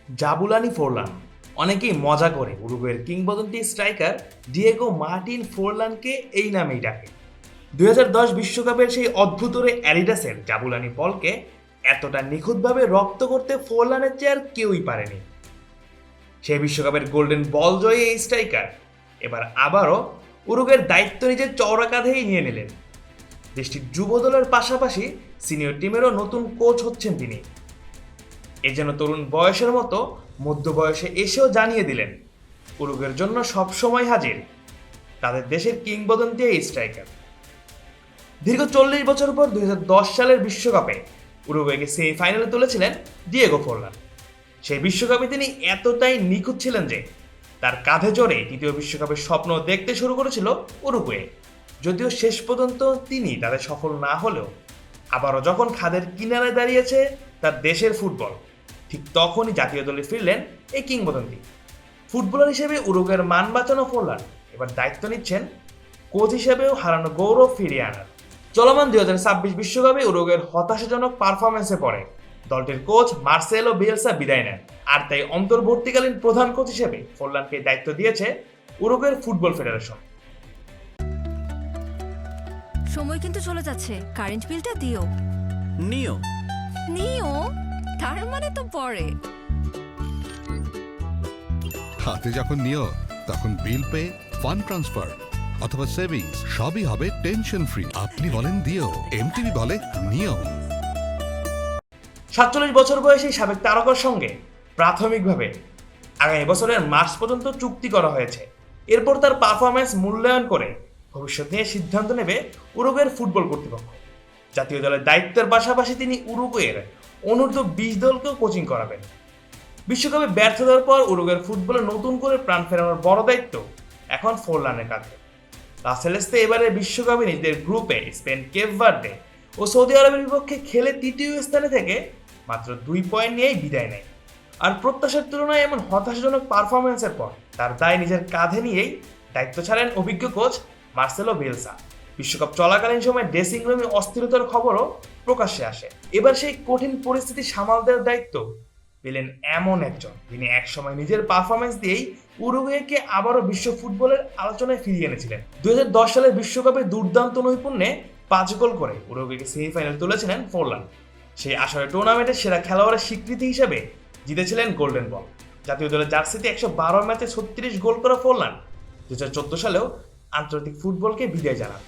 Jabulani Forlan. অনেকেই মজা করে উরুগুয়ের কিংবদন্তি স্ট্রাইকার ডিয়েগো মার্টিন ফোরলানকে এই নামেই ডাকে। 2010 বিশ্বকাপের সেই অদ্ভুতরে অ্যাডিডাসের জাবুলানি বলকে এতটা নিখুঁতভাবে রপ্ত করতে ফোরলানের চেয়ে আর কেউই পারেনি। সেই বিশ্বকাপের গোল্ডেন বল জয়ী এই স্ট্রাইকার এবার আবারও উরুগুয়ের দায়িত্ব নিজের চওড়া কাঁধেই নিয়ে নিলেন। দেশটির যুব দলের পাশাপাশি সিনিয়র টিমেরও নতুন কোচ হচ্ছেন তিনি। এ যেন তরুণ বয়সের মতো মধ্য বয়সে এসেও জানিয়ে দিলেন উরুগুয়ের জন্য সবসময় হাজির তাদের দেশের কিংবদন্তি এই স্ট্রাইকার। দীর্ঘ 40 বছর পর 2010 সালের বিশ্বকাপে উরুগুয়েকে সেমিফাইনালে তুলেছিলেন ডিয়েগো ফোরলান। সেই বিশ্বকাপে তিনি এতটাই নিখুঁত ছিলেন যে তার কাঁধে চড়ে দ্বিতীয় বিশ্বকাপের স্বপ্ন দেখতে শুরু করেছিল উরুগুয়ে। যদিও শেষ পর্যন্ত তিনি তাদের সফল না হলেও আবারও যখন খাদের কিনারে দাঁড়িয়েছে তার দেশের ফুটবল, ঠিক তখনই জাতীয় দলে ফিরলেন এই কিংবদন্তি। ফুটবলার হিসেবে উরুগুয়ের মান বাঁচানো ফোরলান এবার দায়িত্ব নিচ্ছেন কোচ হিসেবেও হারানো গৌরব ফিরিয়ে আনার। চলমান 2026 বিশ্বকাপে উরুগুয়ের হতাশাজনক পারফরমেন্সে পড়ে দলটির কোচ মার্সেলো বিয়েলসা বিদায় নেন। আর তাই অন্তর্বর্তীকালীন প্রধান কোচ হিসেবে ফোরলানকে দায়িত্ব দিয়েছে উরুগুয়ের ফুটবল ফেডারেশন। সময় কিন্তু চলে যাচ্ছে, কারেন্ট বিলটা দিও। নিও। নিও তার মানে তো পরে। হাতে যখন নিও তখন বিল পে, ফান্ড ট্রান্সফার অথবা সেভিংস সবই হবে টেনশন ফ্রি। আপনি বলেন দিও, এমটিভি বলে নিও। 47 বছর বয়সী সাবেক তারকার সঙ্গে প্রাথমিকভাবে আগামী বছরের মার্চ পর্যন্ত চুক্তি করা হয়েছে। এরপর তার পারফরম্যান্স মূল্যায়ন করে ভবিষ্যৎ নিয়ে সিদ্ধান্ত নেবে উরুগুয়ের ফুটবল কর্তৃপক্ষ। জাতীয় দলের দায়িত্বের পাশাপাশি তিনি উরুগুয়ের অনূর্ধ্ব 20 দলকেও কোচিং করাবেন। বিশ্বকাপে ব্যর্থতার পর উরুগুয়ের ফুটবলে নতুন করে প্রাণ ফেরানোর বড় দায়িত্ব এখন ফোরলানের কাঁধে। লা সেলেস্তে এবারের বিশ্বকাপে নিজেদের গ্রুপে স্পেন, কেপ ভার্দে ও সৌদি আরবের বিপক্ষে খেলে তৃতীয় স্থানে থেকে মাত্র 2 পয়েন্ট নিয়েই বিদায় নেয়। আর প্রত্যাশার তুলনায় এমন হতাশাজনক পারফরমেন্সের পর তার দায় নিজের কাঁধে নিয়েই দায়িত্ব ছাড়েন অভিজ্ঞ কোচ মার্সেলো বিয়েলসা। বিশ্বকাপ চলাকালীন সময় ড্রেসিং রুমে অস্থিরতার খবরও প্রকাশ্যে আসে। এবার সেই কঠিন পরিস্থিতি সামাল দেওয়ার দায়িত্ব পেলেন এমন একজন যিনি একসময় নিজের পারফরমেন্স দিয়েই উরুগুয়েকে আবারও বিশ্ব ফুটবলের আলোচনায় ফিরিয়ে এনেছিলেন। 2010 সালের বিশ্বকাপে দুর্দান্ত নৈপুণ্যে 5 গোল করে উরুগুয়েকে সেমিফাইনাল তুলেছিলেন ফোরলান। সেই আসরে টুর্নামেন্টের সেরা খেলোয়াড়ের স্বীকৃতি হিসেবে জিতেছিলেন গোল্ডেন বল। জাতীয় দলের জার্সিতে 112 ম্যাচে 36 গোল করা ফোরলান 2014 সালেও আন্তর্জাতিক ফুটবলকে বিদায় জানান।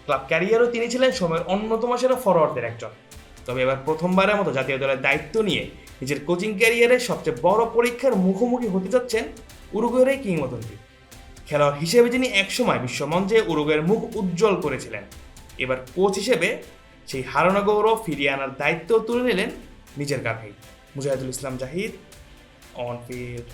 ক্লাব ক্যারিয়ারও তিনি ছিলেন সময়ের অন্যতম সেরা ফরওয়ার্ডদের একজন। তবে এবার প্রথমবারের মতো জাতীয় দলের দায়িত্ব নিয়ে নিজের কোচিং ক্যারিয়ারের সবচেয়ে বড় পরীক্ষার মুখোমুখি হতে যাচ্ছেন উরুগুয়ের এই কিংবদন্তি। খেলোয়াড় হিসেবে যিনি একসময় বিশ্বমঞ্চে উরুগুয়ের মুখ উজ্জ্বল করেছিলেন, এবার কোচ হিসেবে সেই হারানো গৌরব ফিরিয়ে আনার দায়িত্ব তুলে নিলেন নিজের কাঁধেই। Mujahidul Islam Zahid, on field.